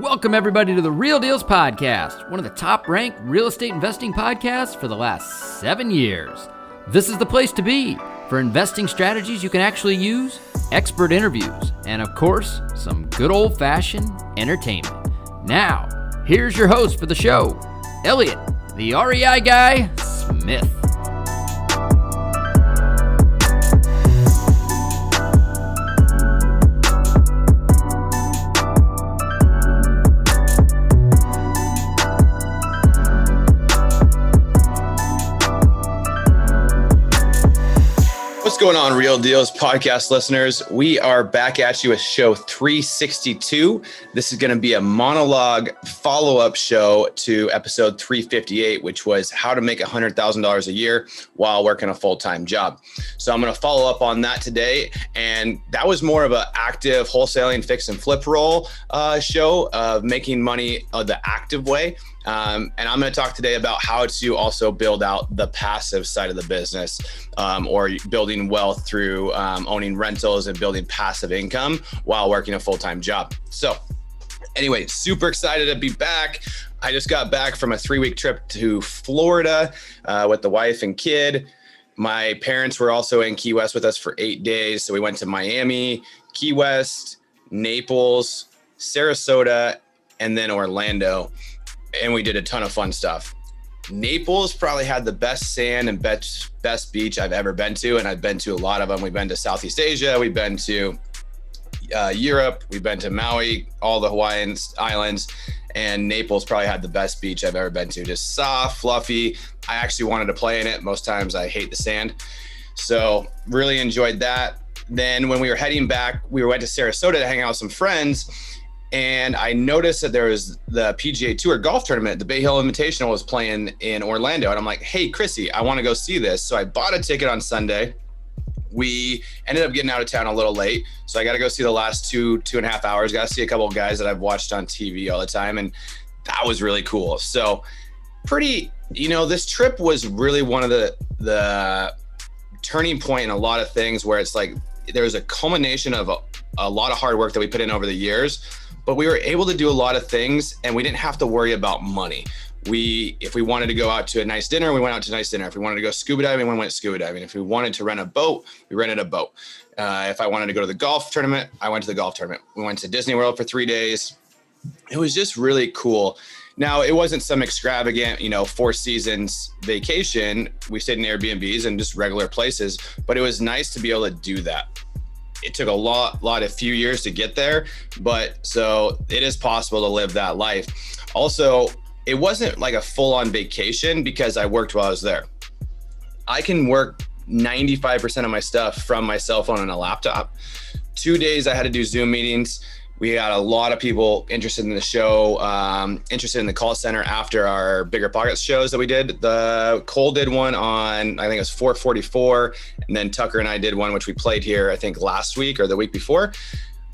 Welcome everybody to the Real Dealz podcast, one of the top-ranked real estate investing podcasts for the last 7 years. This is the place to be for investing strategies you can actually use, expert interviews, and of course, some good old-fashioned entertainment. Now, here's your host for the show, Elliot, the REI guy, Smith. What's going on, Real Dealz podcast listeners? We are back at you with show 362. This is going to be a monologue follow-up show to episode 358, which was how to make $100,000 a year while working a full-time job. So I'm going to follow up on that today. And that was more of an active wholesaling fix and flip role show of making money the active way. And I'm going to talk today about how to also build out the passive side of the business, or building wealth through owning rentals and building passive income while working a full-time job. So anyway, super excited to be back. I just got back from a 3-week trip to Florida with the wife and kid. My parents were also in Key West with us for 8 days. So we went to Miami, Key West, Naples, Sarasota, and then Orlando. And we did a ton of fun stuff. Naples probably had the best sand and best beach I've ever been to. And I've been to a lot of them. We've been to Southeast Asia. We've been to Europe. We've been to Maui, all the Hawaiian islands. And Naples probably had the best beach I've ever been to. Just soft, fluffy. I actually wanted to play in it. Most times I hate the sand. So really enjoyed that. Then when we were heading back, we went to Sarasota to hang out with some friends. And I noticed that there was the PGA Tour golf tournament. The Bay Hill Invitational was playing in Orlando. And I'm like, hey, Chrissy, I want to go see this. So I bought a ticket on Sunday. We ended up getting out of town a little late. So I got to go see the last two and a half hours. Got to see a couple of guys that I've watched on TV all the time. And that was really cool. So this trip was really one of the turning point in a lot of things where it's like there was a culmination of a lot of hard work that we put in over the years. But we were able to do a lot of things and we didn't have to worry about money. If we wanted to go out to a nice dinner, we went out to a nice dinner. If we wanted to go scuba diving, we went scuba diving. If we wanted to rent a boat, we rented a boat. If I wanted to go to the golf tournament, I went to the golf tournament. We went to Disney World for 3 days. It was just really cool. Now, it wasn't some extravagant, 4 seasons vacation. We stayed in Airbnbs and just regular places, but it was nice to be able to do that. It took a few years to get there, but so it is possible to live that life. Also, it wasn't like a full-on vacation because I worked while I was there. I can work 95% of my stuff from my cell phone and a laptop. 2 days I had to do Zoom meetings. We had a lot of people interested in the show, interested in the call center after our Bigger Pockets shows that we did. Cole did one on, I think it was 444. And then Tucker and I did one, which we played here, I think last week or the week before,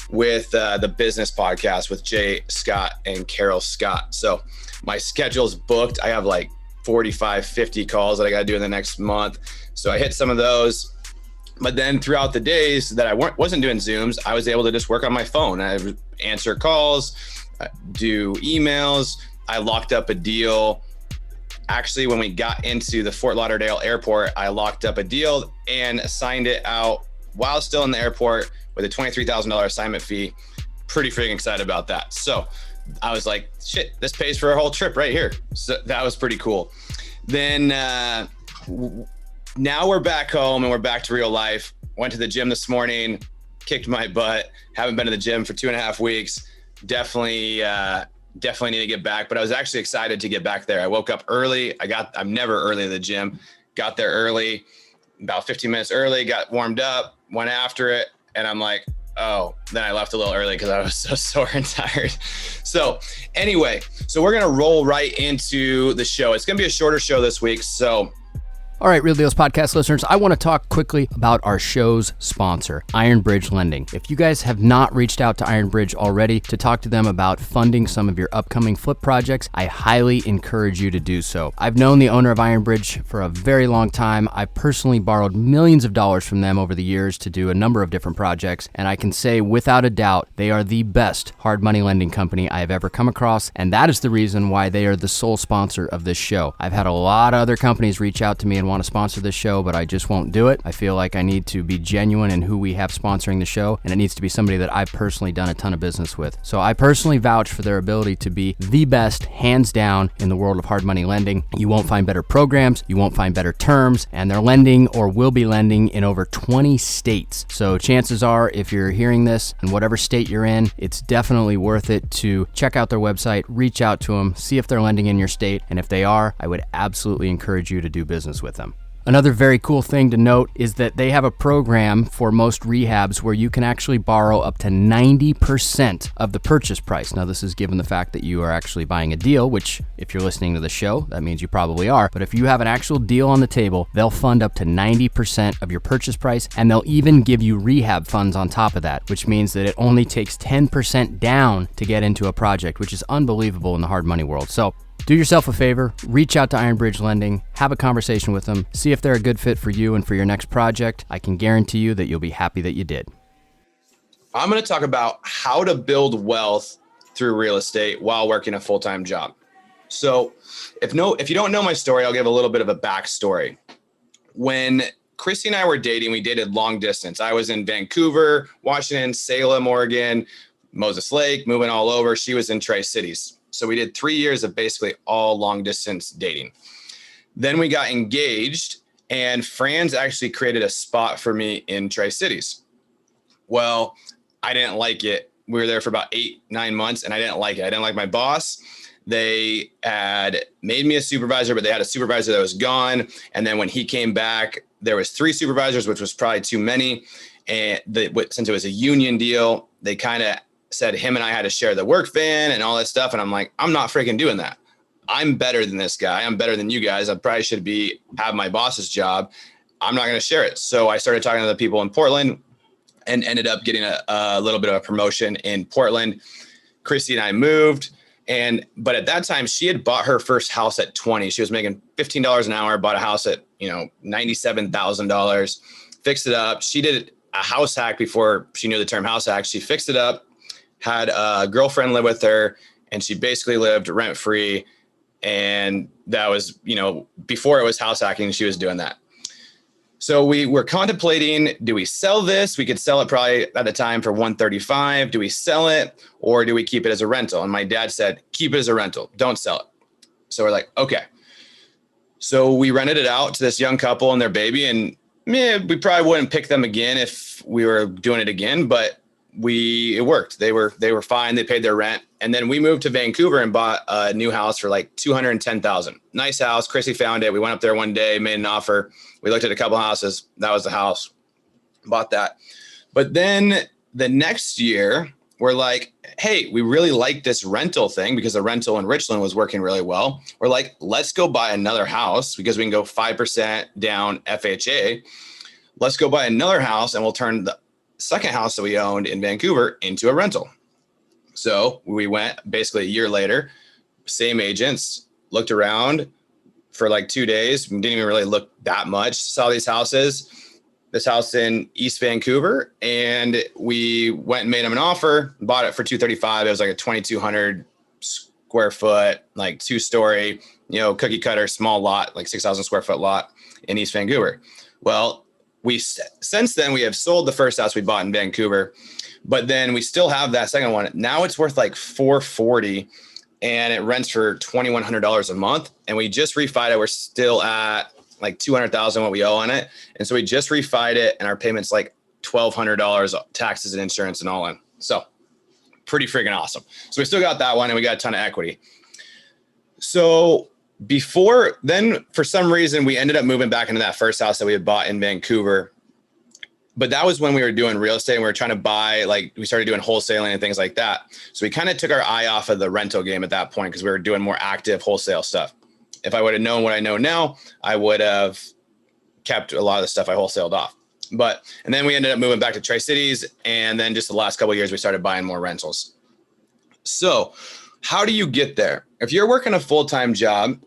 with the business podcast with Jay Scott and Carol Scott. So my schedule's booked. I have like 45, 50 calls that I got to do in the next month. So I hit some of those. But then throughout the days that I wasn't doing Zooms, I was able to just work on my phone. I would answer calls, do emails. I locked up a deal. Actually, when we got into the Fort Lauderdale airport, I locked up a deal and signed it out while still in the airport with a $23,000 assignment fee. Pretty freaking excited about that. So I was like, shit, this pays for a whole trip right here. So that was pretty cool. Then, now we're back home and we're back to real life. Went to the gym this morning, kicked my butt. Haven't been to the gym for 2.5 weeks. Definitely need to get back, but I was actually excited to get back there. I woke up early. I'm never early to the gym. Got there early, about 15 minutes early, got warmed up, went after it. And I'm like, oh, then I left a little early because I was so sore and tired. So anyway, we're going to roll right into the show. It's going to be a shorter show this week. So All right, Real Dealz podcast listeners, I want to talk quickly about our show's sponsor, Iron Bridge Lending. If you guys have not reached out to Iron Bridge already to talk to them about funding some of your upcoming flip projects, I highly encourage you to do so. I've known the owner of Iron Bridge for a very long time. I've personally borrowed millions of dollars from them over the years to do a number of different projects, and I can say without a doubt, they are the best hard money lending company I have ever come across, and that is the reason why they are the sole sponsor of this show. I've had a lot of other companies reach out to me and want to sponsor this show, but I just won't do it. I feel like I need to be genuine in who we have sponsoring the show, and it needs to be somebody that I've personally done a ton of business with. So I personally vouch for their ability to be the best, hands down, in the world of hard money lending. You won't find better programs, you won't find better terms, and they're lending or will be lending in over 20 states. So chances are, if you're hearing this in whatever state you're in, it's definitely worth it to check out their website, reach out to them, see if they're lending in your state, and if they are, I would absolutely encourage you to do business with them. Another very cool thing to note is that they have a program for most rehabs where you can actually borrow up to 90% of the purchase price. Now, this is given the fact that you are actually buying a deal, which if you're listening to the show, that means you probably are. But if you have an actual deal on the table, they'll fund up to 90% of your purchase price, and they'll even give you rehab funds on top of that, which means that it only takes 10% down to get into a project, which is unbelievable in the hard money world. So do yourself a favor, reach out to Iron Bridge Lending, have a conversation with them, see if they're a good fit for you and for your next project. I can guarantee you that you'll be happy that you did. I'm going to talk about how to build wealth through real estate while working a full-time job. So if you don't know my story, I'll give a little bit of a backstory. When Christy and I were dating, we dated long distance. I was in Vancouver, Washington, Salem, Oregon, Moses Lake, moving all over. She was in Tri-Cities. So we did 3 years of basically all long distance dating. Then we got engaged, and Franz actually created a spot for me in Tri-Cities. Well, I didn't like it. We were there for about 8-9 months, and I didn't like it. I didn't like my boss. They had made me a supervisor, but they had a supervisor that was gone. And then when he came back, there was 3 supervisors, which was probably too many. And since it was a union deal, they kind of said him and I had to share the work van and all that stuff. And I'm like, I'm not freaking doing that. I'm better than this guy. I'm better than you guys. I probably should have my boss's job. I'm not going to share it. So I started talking to the people in Portland and ended up getting a little bit of a promotion in Portland. Christy and I moved. But at that time, she had bought her first house at 20. She was making $15 an hour, bought a house at, $97,000, fixed it up. She did a house hack before she knew the term house hack. She fixed it up, had a girlfriend live with her, and she basically lived rent free. And that was, before it was house hacking, she was doing that. So we were contemplating, do we sell this? We could sell it probably at the time for $135. Do we sell it or do we keep it as a rental? And my dad said, keep it as a rental. Don't sell it. So we're like, okay. So we rented it out to this young couple and their baby. And we probably wouldn't pick them again if we were doing it again, but it worked. They were fine. They paid their rent. And then we moved to Vancouver and bought a new house for like $210,000. Nice house. Chrissy found it. We went up there one day, made an offer. We looked at a couple houses. That was the house. Bought that. But then the next year, we're like, hey, we really like this rental thing because the rental in Richland was working really well. We're like, let's go buy another house because we can go 5% down FHA. Let's go buy another house and we'll turn the second house that we owned in Vancouver into a rental. So we went basically a year later, same agents, looked around for like 2 days. Didn't even really look that much. Saw these houses, this house in East Vancouver, and we went and made them an offer, bought it for $235. It was like a 2,200 square foot, like 2-story, cookie cutter, small lot, like 6,000 square foot lot in East Vancouver. Well, since then we have sold the first house we bought in Vancouver, but then we still have that second one. Now it's worth like $440 and it rents for $2,100 a month. And we just refied it. We're still at like $200,000 what we owe on it. And so we just refied it and our payment's like $1,200, taxes and insurance and all in. So pretty freaking awesome. So we still got that one and we got a ton of equity. So before then, for some reason, we ended up moving back into that first house that we had bought in Vancouver. But that was when we were doing real estate and we were trying to buy, like we started doing wholesaling and things like that. So we kind of took our eye off of the rental game at that point because we were doing more active wholesale stuff. If I would have known what I know now, I would have kept a lot of the stuff I wholesaled off. And then we ended up moving back to Tri-Cities. And then just the last couple of years, we started buying more rentals. So how do you get there? If you're working a full-time job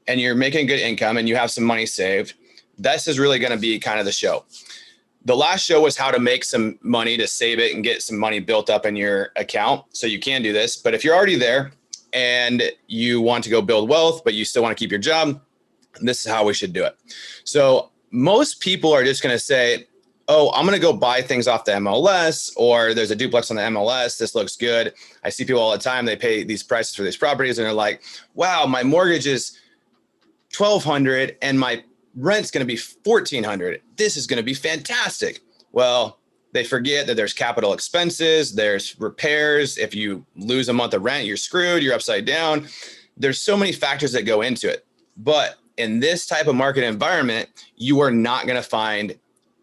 and you're making good income and you have some money saved, this is really going to be kind of the show. The last show was how to make some money to save it and get some money built up in your account. So you can do this. But if you're already there and you want to go build wealth, but you still want to keep your job, this is how we should do it. So most people are just going to say, oh, I'm going to go buy things off the MLS, or there's a duplex on the MLS. This looks good. I see people all the time. They pay these prices for these properties and they're like, wow, my mortgage is $1,200 and my rent's going to be $1,400. This is going to be fantastic. Well, they forget that there's capital expenses, there's repairs. If you lose a month of rent, you're screwed, you're upside down. There's so many factors that go into it. But in this type of market environment, you are not going to find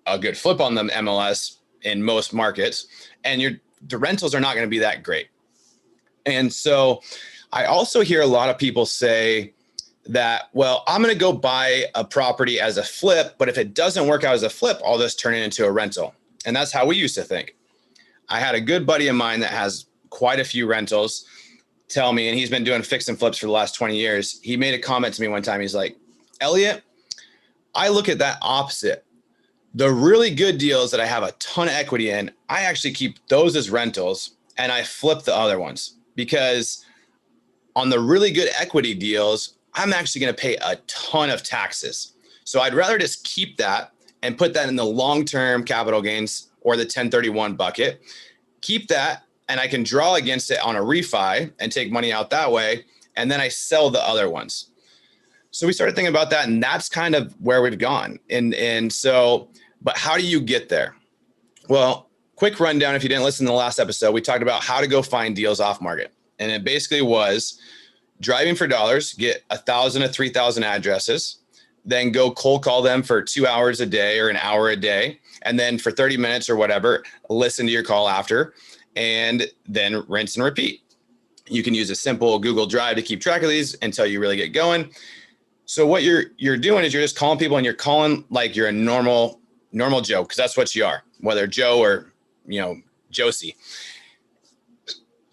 a good flip on the MLS in most markets, and the rentals are not going to be that great. And so I also hear a lot of people say that, well, I'm going to go buy a property as a flip, but if it doesn't work out as a flip, I'll just turn it into a rental. And that's how we used to think. I had a good buddy of mine that has quite a few rentals tell me, and he's been doing fix and flips for the last 20 years. He made a comment to me one time. He's like, Elliot, I look at that opposite. The really good deals that I have a ton of equity in, I actually keep those as rentals and I flip the other ones, because on the really good equity deals, I'm actually going to pay a ton of taxes. So I'd rather just keep that and put that in the long-term capital gains or the 1031 bucket, keep that, and I can draw against it on a refi and take money out that way. And then I sell the other ones. So we started thinking about that, and that's kind of where we've gone. But how do you get there? Well, quick rundown. If you didn't listen to the last episode, we talked about how to go find deals off market. And it basically was driving for dollars, get 1,000 to 3,000 addresses, then go cold call them for 2 hours a day or an hour a day. And then for 30 minutes or whatever, listen to your call after, and then rinse and repeat. You can use a simple Google Drive to keep track of these until you really get going. So what you're doing is you're just calling people, and you're calling like you're a normal Joe, because that's what you are, whether Joe or, Josie.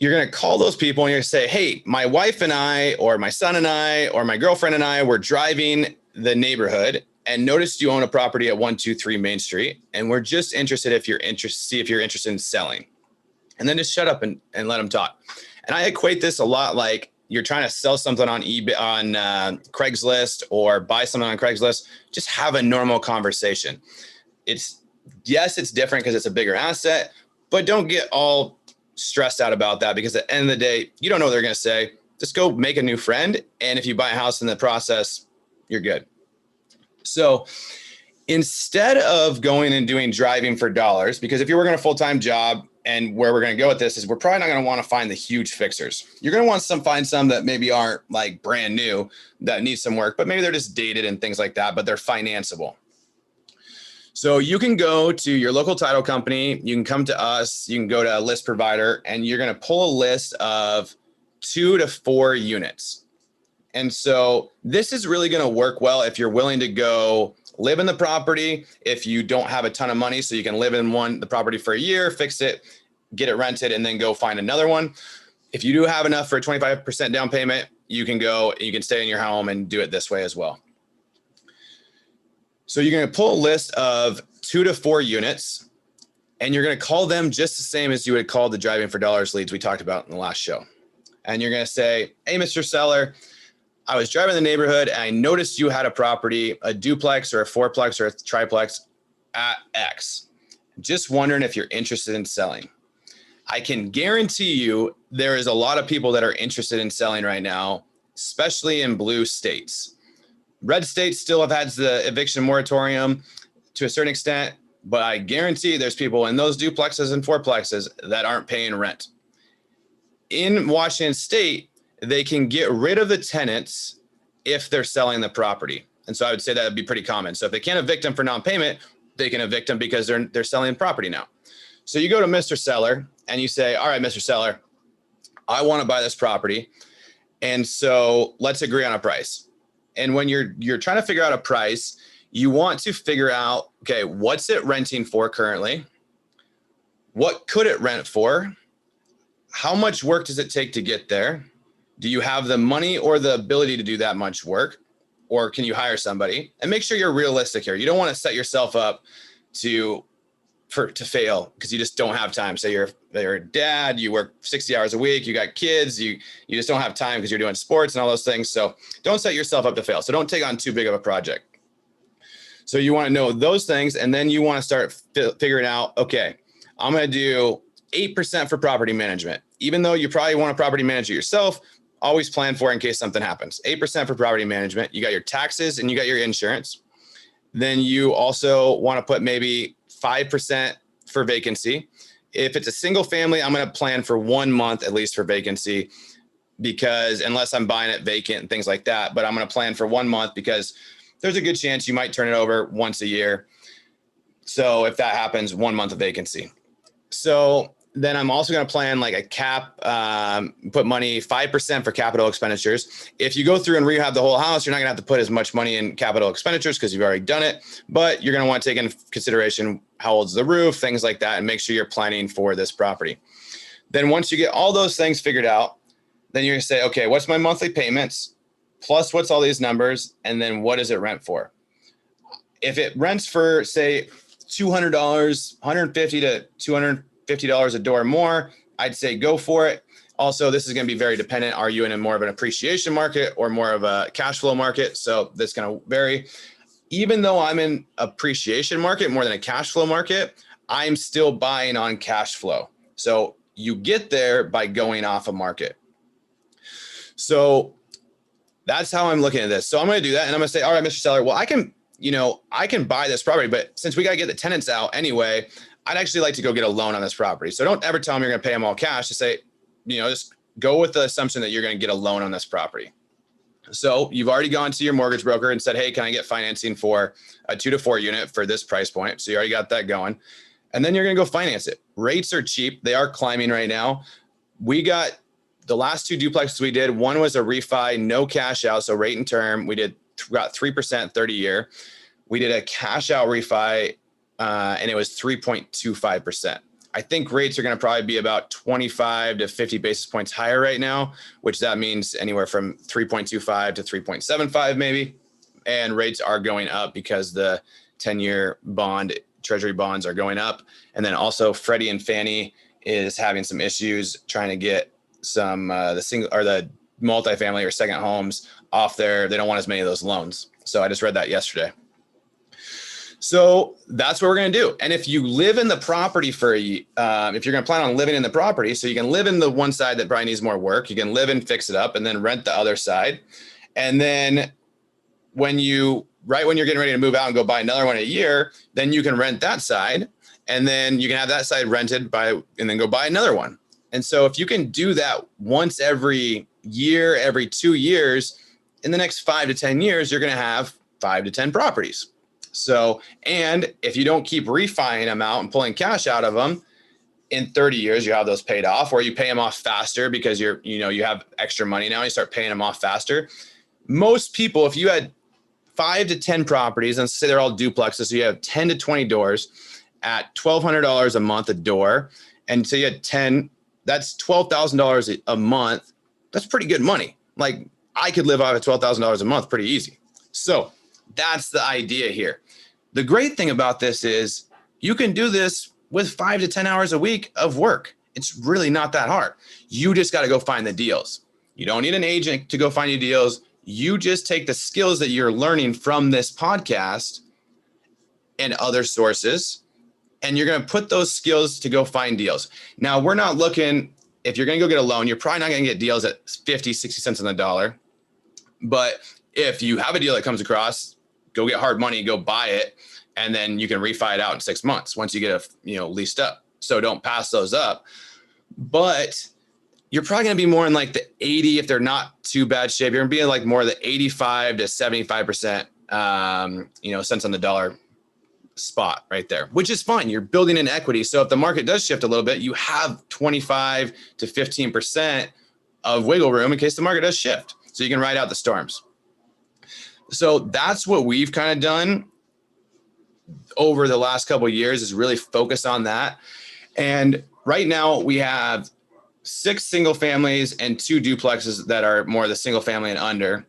You're going to call those people and you're going to say, hey, my wife and I, or my son and I, or my girlfriend and I were driving the neighborhood and noticed you own a property at 123 Main Street. And we're just interested see if you're interested in selling. And then just shut up and let them talk. And I equate this a lot like you're trying to sell something on eBay, on Craigslist, or buy something on Craigslist. Just have a normal conversation. It's different because it's a bigger asset, but don't get all stressed out about that, because at the end of the day, you don't know what they're going to say. Just go make a new friend. And if you buy a house in the process, you're good. So instead of going and doing driving for dollars, because if you're working a full-time job, and where we're going to go with this is we're probably not going to want to find the huge fixers. You're going to want find some that maybe aren't like brand new, that need some work, but maybe they're just dated and things like that, but they're financeable. So you can go to your local title company, you can come to us, you can go to a list provider, and you're going to pull a list of 2 to 4 units. And so this is really going to work well if you're willing to go live in the property, if you don't have a ton of money, so you can live in the property for a year, fix it, get it rented, and then go find another one. If you do have enough for a 25% down payment, you can stay in your home and do it this way as well. So you're going to pull a list of 2 to 4 units, and you're going to call them just the same as you would call the driving for dollars leads we talked about in the last show. And you're going to say, hey, Mr. Seller, I was driving the neighborhood and I noticed you had a property, a duplex or a fourplex or a triplex at X. Just wondering if you're interested in selling. I can guarantee you there is a lot of people that are interested in selling right now, especially in blue states. Red states still have had the eviction moratorium to a certain extent, but I guarantee there's people in those duplexes and fourplexes that aren't paying rent. In Washington State, they can get rid of the tenants if they're selling the property. And so I would say that would be pretty common. So if they can't evict them for non-payment, they can evict them because they're selling property now. So you go to Mr. Seller and you say, all right, Mr. Seller, I want to buy this property. And so let's agree on a price. And when you're trying to figure out a price, you want to figure out, okay, what's it renting for currently? What could it rent for? How much work does it take to get there? Do you have the money or the ability to do that much work? Or can you hire somebody? And make sure you're realistic here. You don't want to set yourself up to fail because you just don't have time. Say you're a dad, you work 60 hours a week, you got kids, you just don't have time because you're doing sports and all those things. So don't set yourself up to fail. So don't take on too big of a project. So you want to know those things, and then you want to start figuring out, okay, I'm going to do 8% for property management. Even though you probably want to property manage it yourself, always plan for it in case something happens. 8% for property management. You got your taxes and you got your insurance. Then you also want to put maybe 5% for vacancy. If it's a single family, I'm going to plan for 1 month at least for vacancy, because unless I'm buying it vacant and things like that, but I'm going to plan for 1 month because there's a good chance you might turn it over once a year. So if that happens, 1 month of vacancy. So then I'm also going to plan like a cap, put money 5% for capital expenditures. If you go through and rehab the whole house, you're not going to have to put as much money in capital expenditures because you've already done it, but you're going to want to take into consideration how old's the roof, things like that, and make sure you're planning for this property. Then once you get all those things figured out, then you're going to say, okay, what's my monthly payments plus what's all these numbers, and then what does it rent for? If it rents for, say, $200, $150 to $250 a door more, I'd say go for it. Also, this is going to be very dependent. Are you in a more of an appreciation market or more of a cash flow market? So that's going to vary. Even though I'm in appreciation market more than a cash flow market, I'm still buying on cash flow. So you get there by going off a market. So that's how I'm looking at this. So I'm going to do that. And I'm going to say, all right, Mr. Seller, well, I can buy this property, but since we got to get the tenants out anyway, I'd actually like to go get a loan on this property. So don't ever tell them you're going to pay them all cash. Just say, just go with the assumption that you're going to get a loan on this property. So you've already gone to your mortgage broker and said, hey, can I get financing for a 2 to 4 unit for this price point? So you already got that going. And then you're going to go finance it. Rates are cheap. They are climbing right now. We got the last 2 duplexes we did. One was a refi, no cash out. So rate and term, we got 3% 30 year. We did a cash out refi and it was 3.25%. I think rates are going to probably be about 25 to 50 basis points higher right now, which that means anywhere from 3.25 to 3.75 maybe. And rates are going up because the 10-year bond, treasury bonds are going up. And then also Freddie and Fannie is having some issues trying to get some the multifamily or second homes off there. They don't want as many of those loans. So I just read that yesterday. So that's what we're going to do. And if you live in the property if you're going to plan on living in the property, so you can live in the one side that probably needs more work, you can live and fix it up and then rent the other side. And then when you're getting ready to move out and go buy another one a year, then you can rent that side and then you can have that side rented and then go buy another one. And so if you can do that once every year, every 2 years, in the next 5 to 10 years, you're going to have 5 to 10 properties. So, and if you don't keep refining them out and pulling cash out of them, in 30 years, you have those paid off, or you pay them off faster because you have extra money now, you start paying them off faster. Most people, if you had 5 to 10 properties, and say they're all duplexes, so you have 10 to 20 doors at $1,200 a month a door, and so you had 10, that's $12,000 a month. That's pretty good money. Like I could live off of $12,000 a month pretty easy. So that's the idea here. The great thing about this is you can do this with 5 to 10 hours a week of work. It's really not that hard. You just got to go find the deals. You don't need an agent to go find you deals. You just take the skills that you're learning from this podcast and other sources, and you're going to put those skills to go find deals. Now, we're not looking, if you're going to go get a loan, you're probably not going to get deals at 50, 60 cents on the dollar. But if you have a deal that comes across, go get hard money, go buy it, and then you can refi it out in 6 months once you get leased up. So don't pass those up. But you're probably going to be more in like the 80 if they're not too bad shape. You're going to be in like more of the 85 to 75%, cents on the dollar spot right there, which is fine. You're building in equity. So if the market does shift a little bit, you have 25 to 15% of wiggle room in case the market does shift. So you can ride out the storms. So that's what we've kind of done. over the last couple of years is really focus on that. And right now we have 6 single families and 2 duplexes that are more the single family and under.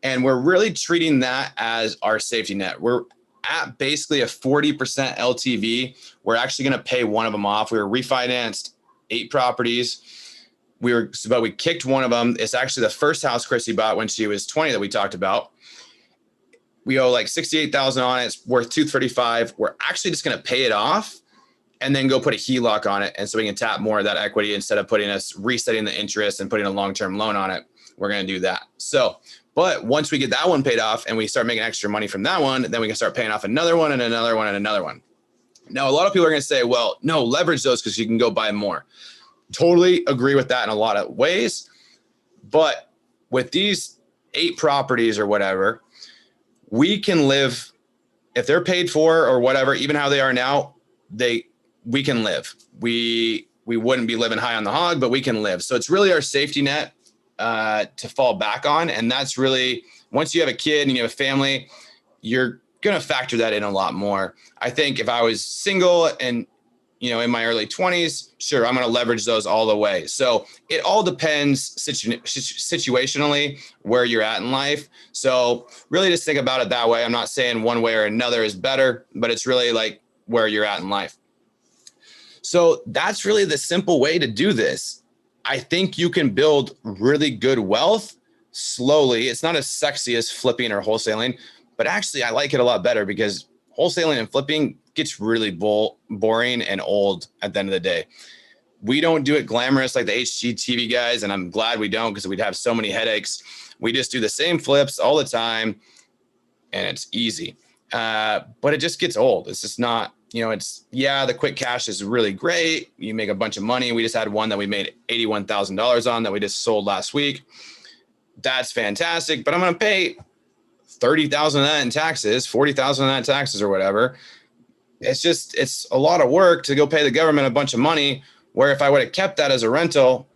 And we're really treating that as our safety net. We're at basically a 40% LTV. We're actually going to pay one of them off. We were refinanced 8 properties. But we kicked one of them. It's actually the first house Chrissy bought when she was 20 that we talked about. We owe like $68,000 on it. It's worth $235,000. We're actually just going to pay it off and then go put a HELOC on it. And so we can tap more of that equity instead of resetting the interest and putting a long-term loan on it. We're going to do that. So, but once we get that one paid off and we start making extra money from that one, then we can start paying off another one and another one and another one. Now, a lot of people are going to say, well, no, leverage those because you can go buy more. Totally agree with that in a lot of ways. But with these 8 properties or whatever, we can live, if they're paid for or whatever, even how they are now, we can live. We wouldn't be living high on the hog, but we can live. So it's really our safety net to fall back on. And that's really, once you have a kid and you have a family, you're going to factor that in a lot more. I think if I was single and, in my early 20s, sure, I'm going to leverage those all the way. So it all depends situationally where you're at in life. So really just think about it that way. I'm not saying one way or another is better, but it's really like where you're at in life. So that's really the simple way to do this. I think you can build really good wealth slowly. It's not as sexy as flipping or wholesaling, but actually I like it a lot better because wholesaling and flipping gets really boring and old at the end of the day. We don't do it glamorous like the HGTV guys, and I'm glad we don't because we'd have so many headaches. We just do the same flips all the time, and it's easy. But it just gets old. It's just not, the quick cash is really great. You make a bunch of money. We just had one that we made $81,000 on that we just sold last week. That's fantastic, but I'm going to pay $30,000 of that in taxes, $40,000 of that in taxes or whatever. It's a lot of work to go pay the government a bunch of money, where if I would have kept that as a rental,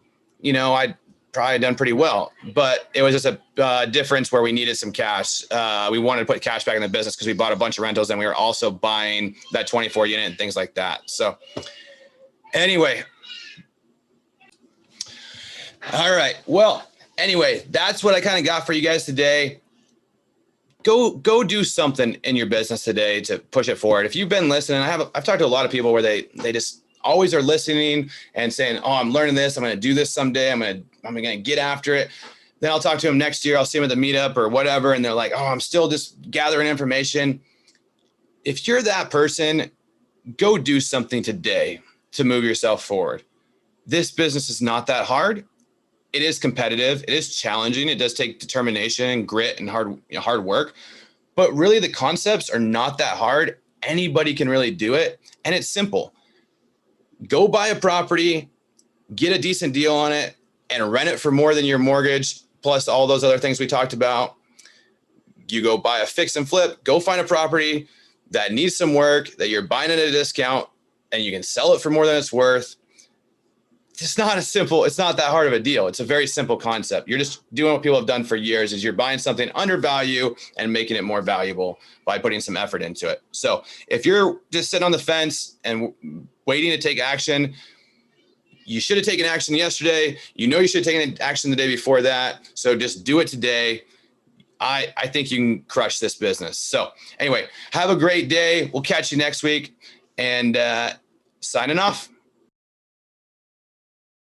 I'd probably done pretty well. But it was just a difference where we needed some cash. We wanted to put cash back in the business because we bought a bunch of rentals and we were also buying that 24 unit and things like that. So anyway. All right. Well, anyway, that's what I kind of got for you guys today. Go do something in your business today to push it forward. If you've been listening, I've talked to a lot of people where they just always are listening and saying, oh, I'm learning this. I'm going to do this someday. I'm going to get after it. Then I'll talk to them next year. I'll see them at the meetup or whatever. And they're like, oh, I'm still just gathering information. If you're that person, go do something today to move yourself forward. This business is not that hard. It is competitive. It is challenging. It does take determination and grit and hard work, but really the concepts are not that hard. Anybody can really do it. And it's simple. Go buy a property, get a decent deal on it, and rent it for more than your mortgage, plus all those other things we talked about. You go buy a fix and flip, go find a property that needs some work, that you're buying at a discount, and you can sell it for more than it's worth. It's not that hard of a deal. It's a very simple concept. You're just doing what people have done for years, is you're buying something under value and making it more valuable by putting some effort into it. So if you're just sitting on the fence and waiting to take action, you should have taken action yesterday. You should have taken action the day before that. So just do it today. I think you can crush this business. So anyway, have a great day. We'll catch you next week, and signing off.